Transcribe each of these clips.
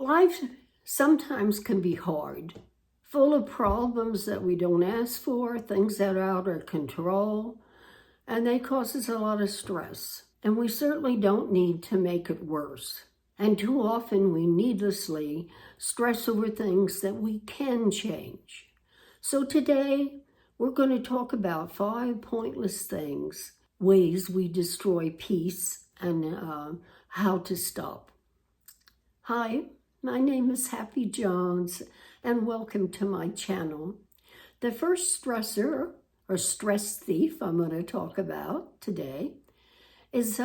Life sometimes can be hard, full of problems that we don't ask for, things that are out of control, and they cause us a lot of stress. And we certainly don't need to make it worse. And too often we needlessly stress over things that we can change. So today we're going to talk about 5 pointless things, ways we destroy peace, and how to stop. Hi, my name is Happy Jones, and welcome to my channel. The first stressor, or stress thief, I'm going to talk about today is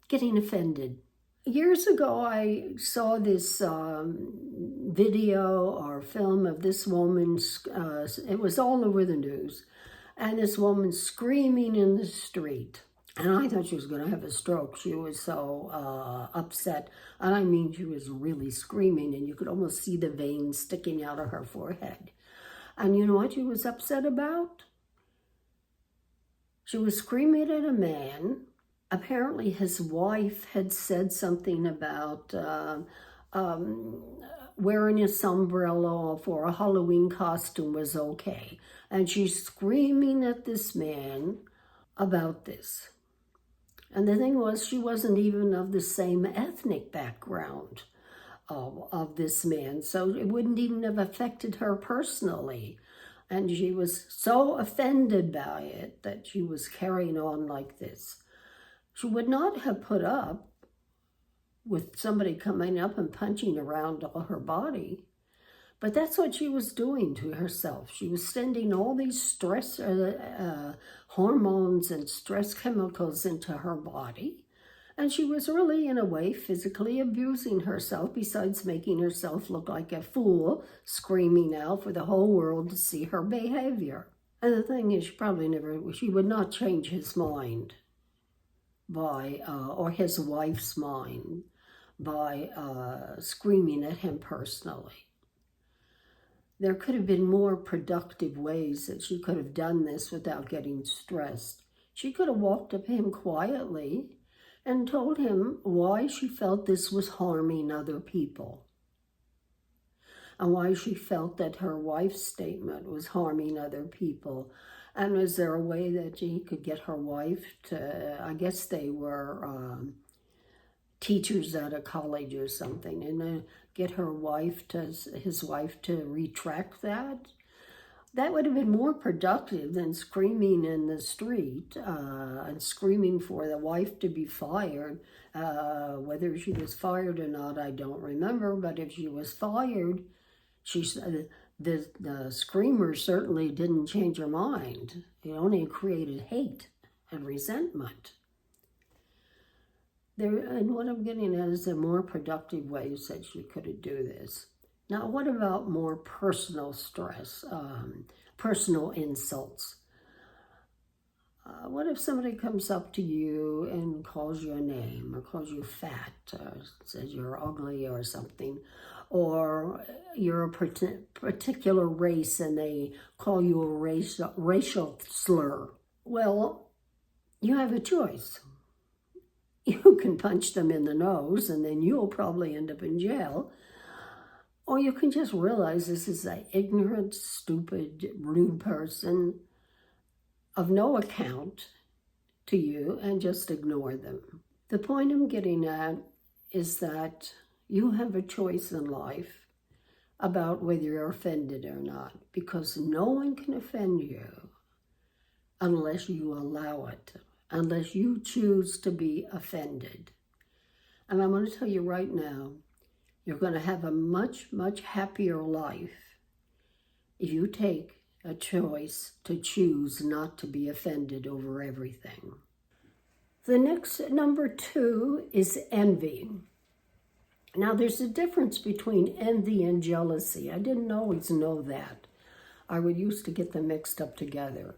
getting offended. Years ago, I saw this video or film of this woman, it was all over the news, and this woman screaming in the street. And I thought she was going to have a stroke. She was so upset. And I mean, she was really screaming, and you could almost see the veins sticking out of her forehead. And you know what she was upset about? She was screaming at a man. Apparently his wife had said something about wearing a umbrella for a Halloween costume was okay. And she's screaming at this man about this. And the thing was, she wasn't even of the same ethnic background of this man, so it wouldn't even have affected her personally. And she was so offended by it that she was carrying on like this. She would not have put up with somebody coming up and punching around all her body. But that's what she was doing to herself. She was sending all these stress hormones and stress chemicals into her body. And she was really, in a way, physically abusing herself, besides making herself look like a fool, screaming out for the whole world to see her behavior. And the thing is, she would not change his mind or his wife's mind by screaming at him personally. There could have been more productive ways that she could have done this without getting stressed. She could have walked up to him quietly and told him why she felt this was harming other people, and why she felt that her wife's statement was harming other people. And was there a way that he could get her wife to, I guess they were teachers at a college or something, and get his wife to retract that? That would have been more productive than screaming in the street and screaming for the wife to be fired. Whether she was fired or not, I don't remember, but if she was fired, the screamer certainly didn't change her mind. It only created hate and resentment. And what I'm getting at is there more productive ways that she could do this. Now, what about more personal stress, personal insults? What if somebody comes up to you and calls you a name, or calls you fat, or says you're ugly or something, or you're a particular race and they call you a racial slur? Well, you have a choice. You can punch them in the nose and then you'll probably end up in jail. Or you can just realize this is an ignorant, stupid, rude person of no account to you and just ignore them. The point I'm getting at is that you have a choice in life about whether you're offended or not, because no one can offend you unless you allow it, unless you choose to be offended. And I'm going to tell you right now, you're going to have a much, much happier life if you take a choice to choose not to be offended over everything. The next, number 2, is envy. Now, there's a difference between envy and jealousy. I didn't always know that. I would used to get them mixed up together.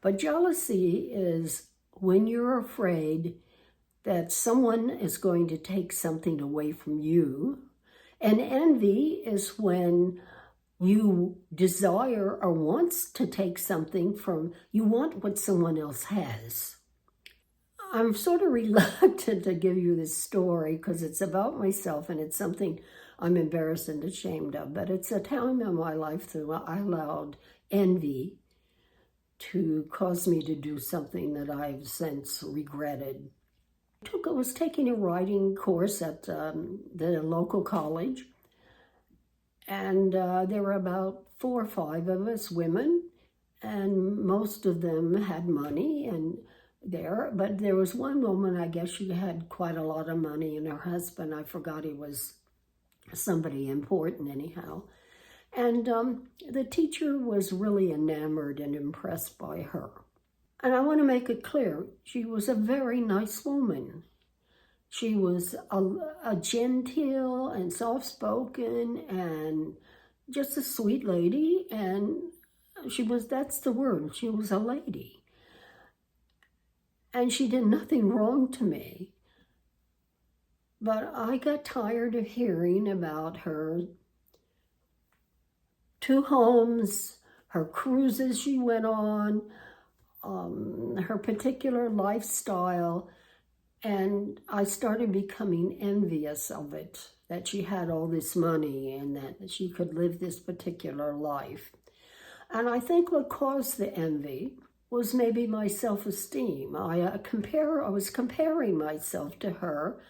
But jealousy is when you're afraid that someone is going to take something away from you. And envy is when you desire or wants to take something from, you want what someone else has. I'm sort of reluctant to give you this story because it's about myself and it's something I'm embarrassed and ashamed of. But it's a time in my life that I allowed envy to cause me to do something that I've since regretted. I was taking a writing course at the local college, and there were about 4 or 5 of us women, and most of them had money but there was one woman, I guess she had quite a lot of money, and her husband, I forgot he was somebody important anyhow. And the teacher was really enamored and impressed by her. And I want to make it clear, she was a very nice woman. She was a genteel and soft-spoken and just a sweet lady, and that's the word, she was a lady. And she did nothing wrong to me. But I got tired of hearing about her 2 homes, her cruises she went on, her particular lifestyle, and I started becoming envious of it, that she had all this money and that she could live this particular life. And I think what caused the envy was maybe my self-esteem. I was comparing myself to her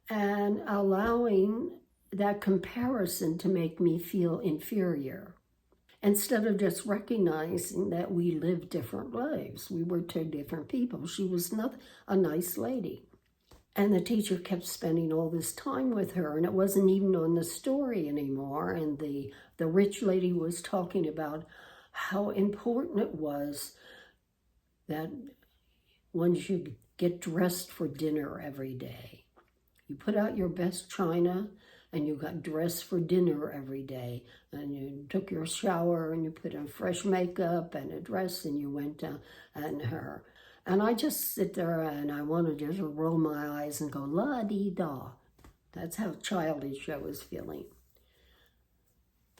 and allowing that comparison to make me feel inferior, instead of just recognizing that we lived different lives. We were 2 different people. She was not a nice lady. And the teacher kept spending all this time with her, and it wasn't even on the story anymore. And the rich lady was talking about how important it was that one should get dressed for dinner every day. You put out your best china and you got dressed for dinner every day, and you took your shower and you put on fresh makeup and a dress and you went down and I just sit there and I want to just roll my eyes and go la-dee-da. That's how childish I was feeling.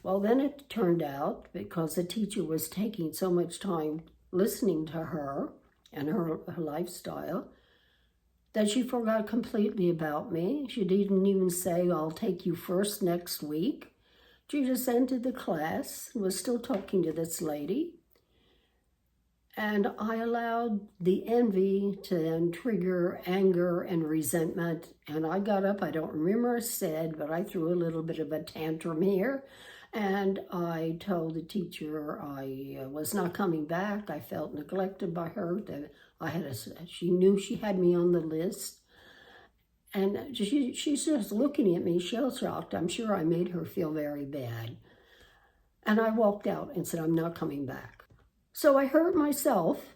Well, then it turned out, because the teacher was taking so much time listening to her and her lifestyle, that she forgot completely about me. She didn't even say, I'll take you first next week. She just entered the class and was still talking to this lady. And I allowed the envy to then trigger anger and resentment. And I got up, I don't remember what I said, but I threw a little bit of a tantrum here. And I told the teacher I was not coming back. I felt neglected by her. That she knew she had me on the list. And she's just looking at me, shell-shocked. I'm sure I made her feel very bad. And I walked out and said, I'm not coming back. So I hurt myself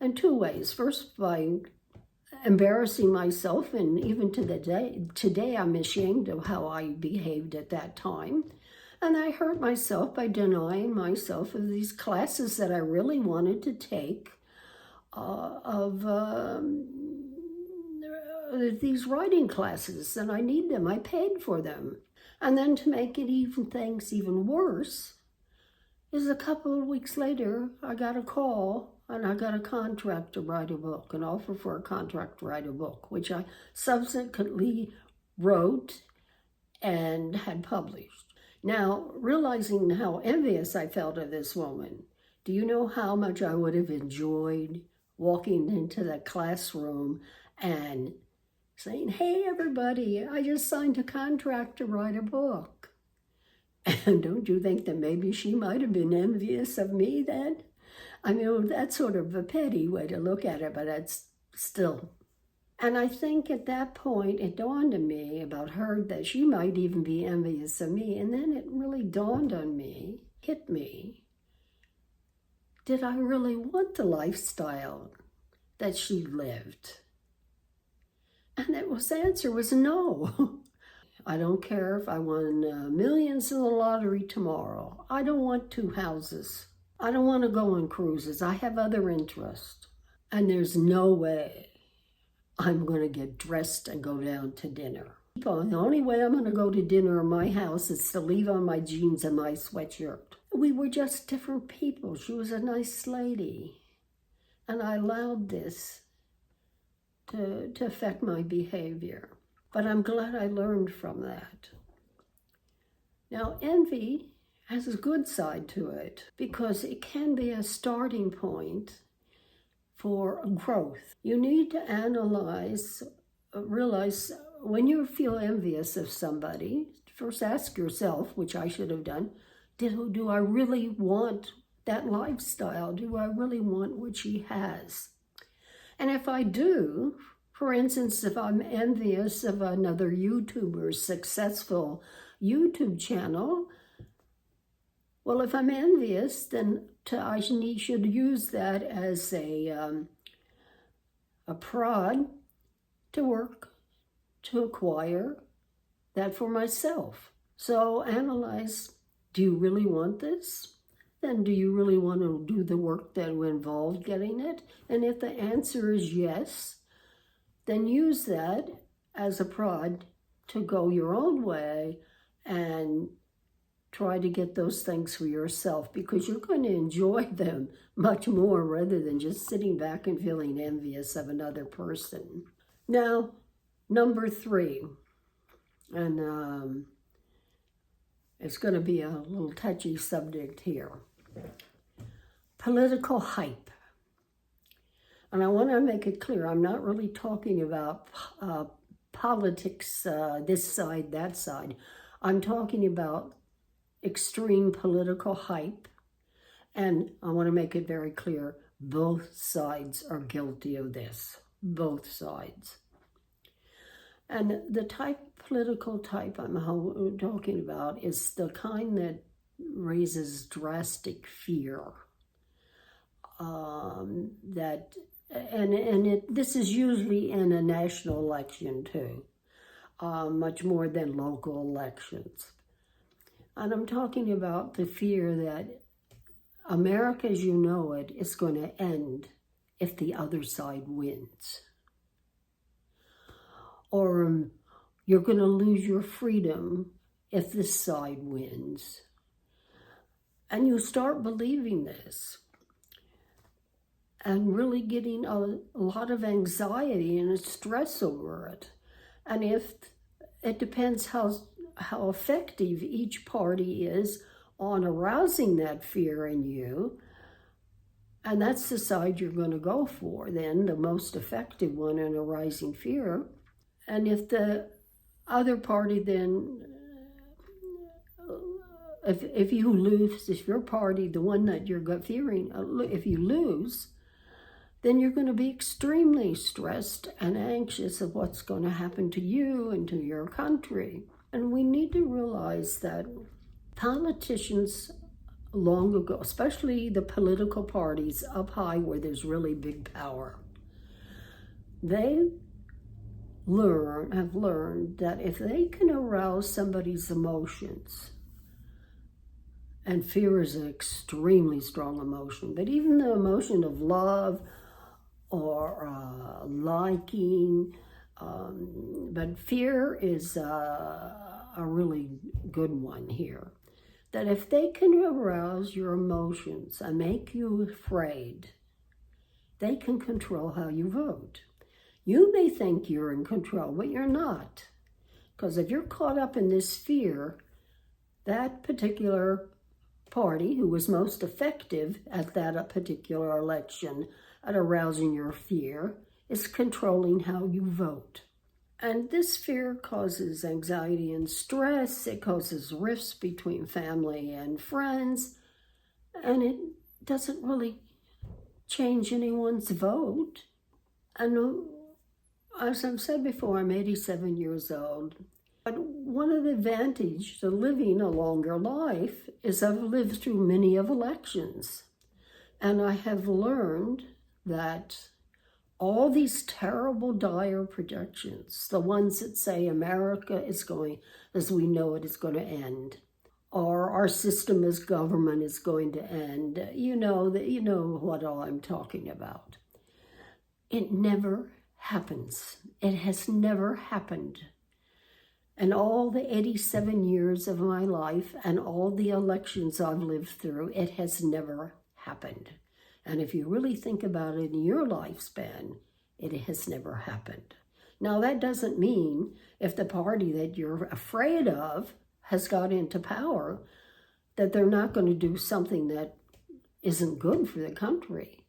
in 2 ways. First, by embarrassing myself, and even to today I'm ashamed of how I behaved at that time. And I hurt myself by denying myself of these classes that I really wanted to take, these writing classes, and I need them. I paid for them. And then to make things even worse, is a couple of weeks later, I got a call and I got a contract to write a book, an offer for a contract to write a book, which I subsequently wrote and had published. Now, realizing how envious I felt of this woman, do you know how much I would have enjoyed walking into the classroom and saying, hey, everybody, I just signed a contract to write a book. And don't you think that maybe she might have been envious of me then? I mean, that's sort of a petty way to look at it, but it's still. And I think at that point, it dawned on me about her that she might even be envious of me. And then it really dawned on me, hit me. Did I really want the lifestyle that she lived? And the answer was no. I don't care if I won millions in the lottery tomorrow. I don't want 2 houses. I don't want to go on cruises. I have other interests. And there's no way I'm going to get dressed and go down to dinner. The only way I'm going to go to dinner in my house is to leave on my jeans and my sweatshirt. We were just different people. She was a nice lady. And I allowed this to affect my behavior. But I'm glad I learned from that. Now, envy has a good side to it because it can be a starting point for growth. You need to realize when you feel envious of somebody, first ask yourself, which I should have done, do I really want that lifestyle? Do I really want what she has? And if I do, for instance, if I'm envious of another YouTuber's successful YouTube channel, well, if I'm envious, then I should use that as a prod to work to acquire that for myself. So analyze, do you really want this? Then do you really want to do the work that will involve getting it? And if the answer is yes, then use that as a prod to go your own way and try to get those things for yourself, because you're going to enjoy them much more rather than just sitting back and feeling envious of another person. Now, number 3, and it's going to be a little touchy subject here. Political hype. And I want to make it clear, I'm not really talking about politics, this side, that side. I'm talking about extreme political hype. And I want to make it very clear, both sides are guilty of this. Both sides. And the political type I'm talking about is the kind that raises drastic fear. This is usually in a national election too, much more than local elections. And I'm talking about the fear that America as you know it is going to end if the other side wins. Or you're going to lose your freedom if this side wins. And you start believing this and really getting a lot of anxiety and stress over it. And if it depends how effective each party is on arousing that fear in you, and that's the side you're going to go for, then the most effective one in arousing fear. And if the other party then, if you lose, if your party, the one that you're fearing, if you lose, then you're going to be extremely stressed and anxious of what's going to happen to you and to your country. And we need to realize that politicians long ago, especially the political parties up high where there's really big power, they have learned that if they can arouse somebody's emotions, and fear is an extremely strong emotion, but even the emotion of love or liking, but fear is a really good one here. That if they can arouse your emotions and make you afraid, they can control how you vote. You may think you're in control, but you're not. Because if you're caught up in this fear, that particular party who was most effective at that particular election at arousing your fear is controlling how you vote. And this fear causes anxiety and stress. It causes rifts between family and friends. And it doesn't really change anyone's vote. And as I've said before, I'm 87 years old. But one of the advantages of living a longer life is I've lived through many of elections. And I have learned that all these terrible, dire projections, the ones that say America is going, as we know it, is going to end, or our system as government is going to end, you know what all I'm talking about. It never happens. It has never happened. And all the 87 years of my life and all the elections I've lived through, it has never happened. And if you really think about it in your lifespan, it has never happened. Now, that doesn't mean if the party that you're afraid of has got into power, that they're not going to do something that isn't good for the country.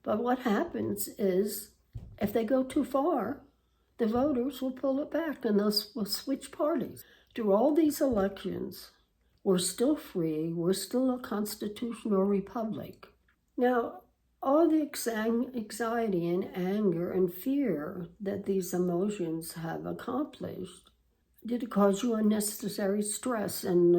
But what happens is, if they go too far, the voters will pull it back and they'll switch parties. Through all these elections, we're still free, we're still a constitutional republic. Now, all the anxiety and anger and fear that these emotions have accomplished, did it cause you unnecessary stress? And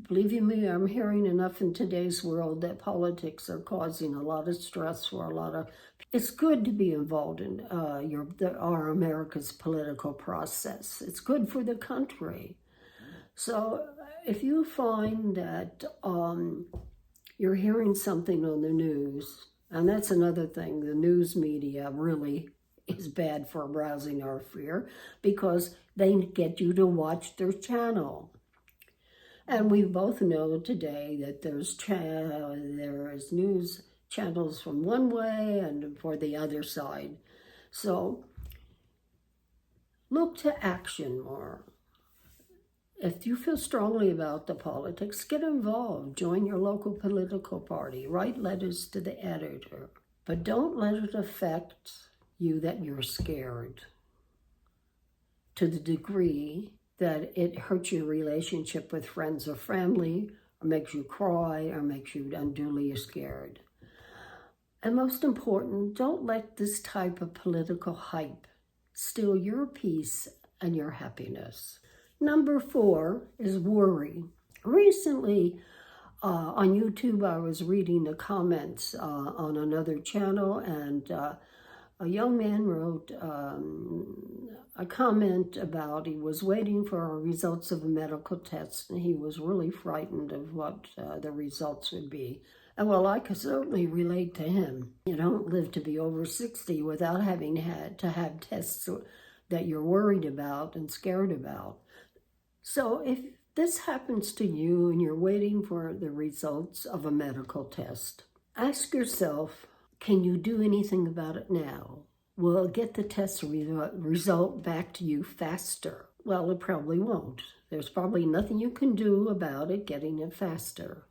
believe you me, I'm hearing enough in today's world that politics are causing a lot of stress for a lot of. It's good to be involved in our America's political process. It's good for the country. So if you find that you're hearing something on the news, and that's another thing, the news media really is bad for arousing our fear, because they get you to watch their channel. And we both know today that there's news channels from one way and for the other side. So look to action more. If you feel strongly about the politics, get involved. Join your local political party. Write letters to the editor. But don't let it affect you that you're scared to the degree that it hurts your relationship with friends or family, or makes you cry, or makes you unduly scared. And most important, don't let this type of political hype steal your peace and your happiness. Number 4 is worry. Recently, on YouTube, I was reading the comments on another channel, and a young man wrote a comment about he was waiting for results of a medical test, and he was really frightened of what the results would be. And well, I could certainly relate to him. You don't live to be over 60 without having had to have tests that you're worried about and scared about. So if this happens to you and you're waiting for the results of a medical test, ask yourself, can you do anything about it now? Will it get the test result back to you faster? Well, it probably won't. There's probably nothing you can do about it getting it faster.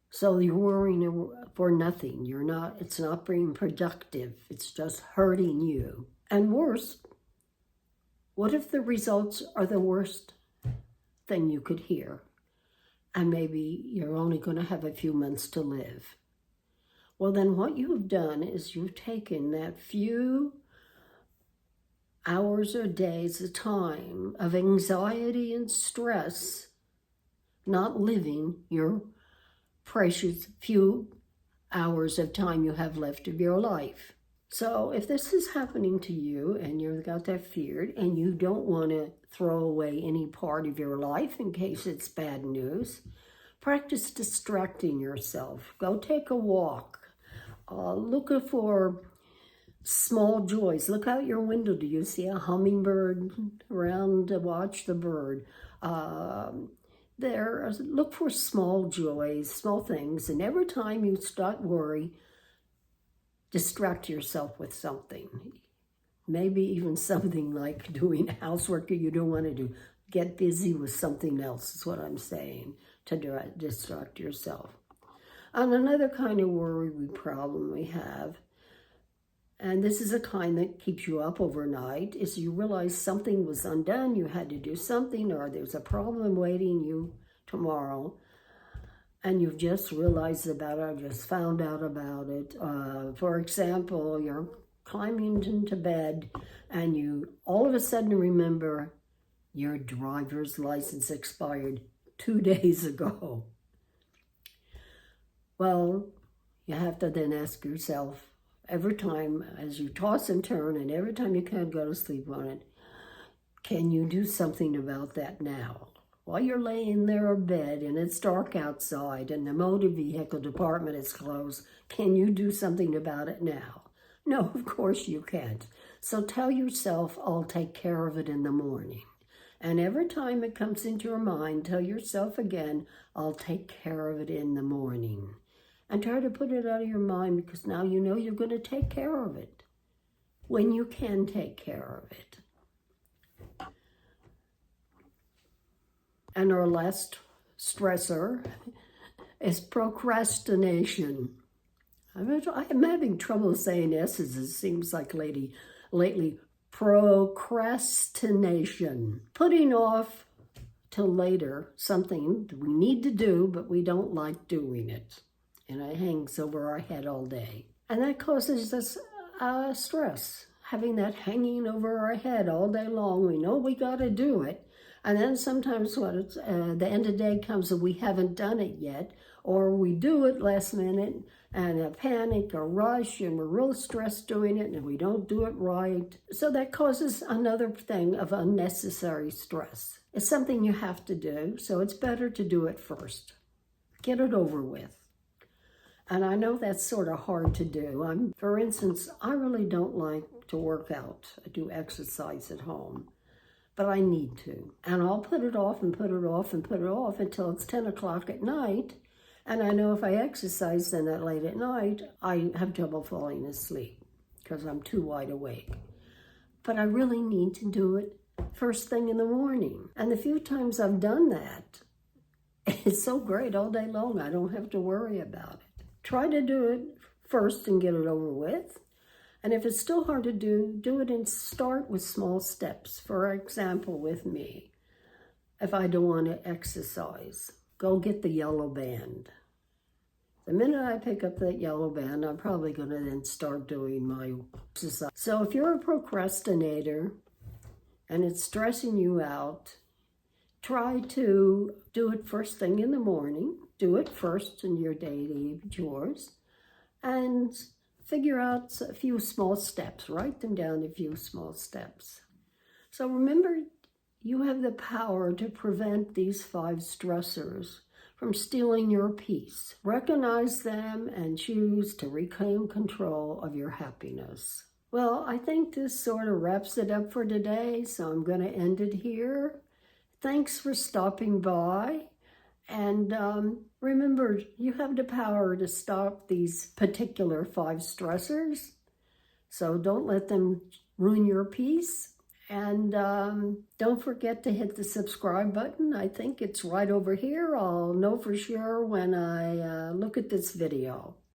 So you're worrying for nothing. It's not being productive. It's just hurting you. And worse, what if the results are the worst thing you could hear? And maybe you're only going to have a few months to live. Well, then what you've done is you've taken that few hours or days of time of anxiety and stress, not living your precious few hours of time you have left of your life. So if this is happening to you and you've got that fear and you don't want to throw away any part of your life in case it's bad news, practice distracting yourself. Go take a walk. Look for small joys. Look out your window. Do you see a hummingbird around to watch the bird? Look for small joys, small things. And every time you start worry, distract yourself with something. Maybe even something like doing housework that you don't want to do. Get busy with something else is what I'm saying, to distract yourself. And another kind of worry problem we have, and this is a kind that keeps you up overnight, is you realize something was undone, you had to do something, or there's a problem waiting you tomorrow, and you've just realized about it, or just found out about it. For example, you're climbing into bed, and you all of a sudden remember your driver's license expired 2 days ago. Well, you have to then ask yourself, every time as you toss and turn and every time you can't go to sleep on it, can you do something about that now? While you're laying there in bed and it's dark outside and the motor vehicle department is closed, can you do something about it now? No, of course you can't. So tell yourself, I'll take care of it in the morning. And every time it comes into your mind, tell yourself again, I'll take care of it in the morning. And try to put it out of your mind, because now you know you're going to take care of it when you can take care of it. And our last stressor is procrastination. I'm having trouble saying S's, it seems like lately. Procrastination. Putting off till later something that we need to do, but we don't like doing it. And it hangs over our head all day. And that causes us stress. Having that hanging over our head all day long. We know we got to do it. And then sometimes the end of the day comes and we haven't done it yet. Or we do it last minute and a panic or rush and we're real stressed doing it and we don't do it right. So that causes another thing of unnecessary stress. It's something you have to do, so it's better to do it first. Get it over with. And I know that's sort of hard to do. For instance, I really don't like to work out. I do exercise at home, but I need to. And I'll put it off and put it off and put it off until it's 10 o'clock at night. And I know if I exercise then that late at night, I have trouble falling asleep because I'm too wide awake. But I really need to do it first thing in the morning. And the few times I've done that, it's so great all day long. I don't have to worry about it. Try to do it first and get it over with. And if it's still hard to do it and start with small steps. For example, with me, if I don't want to exercise, go get the yellow band. The minute I pick up that yellow band, I'm probably going to then start doing my exercise. So if you're a procrastinator and it's stressing you out, try to do it first thing in the morning. Do it first in your daily chores and figure out a few small steps. Write them down, a few small steps. So remember, you have the power to prevent these 5 stressors from stealing your peace. Recognize them and choose to reclaim control of your happiness. Well, I think this sort of wraps it up for today, so I'm going to end it here. Thanks for stopping by. And remember, you have the power to stop these particular 5 stressors. So don't let them ruin your peace. And don't forget to hit the subscribe button. I think it's right over here. I'll know for sure when I look at this video.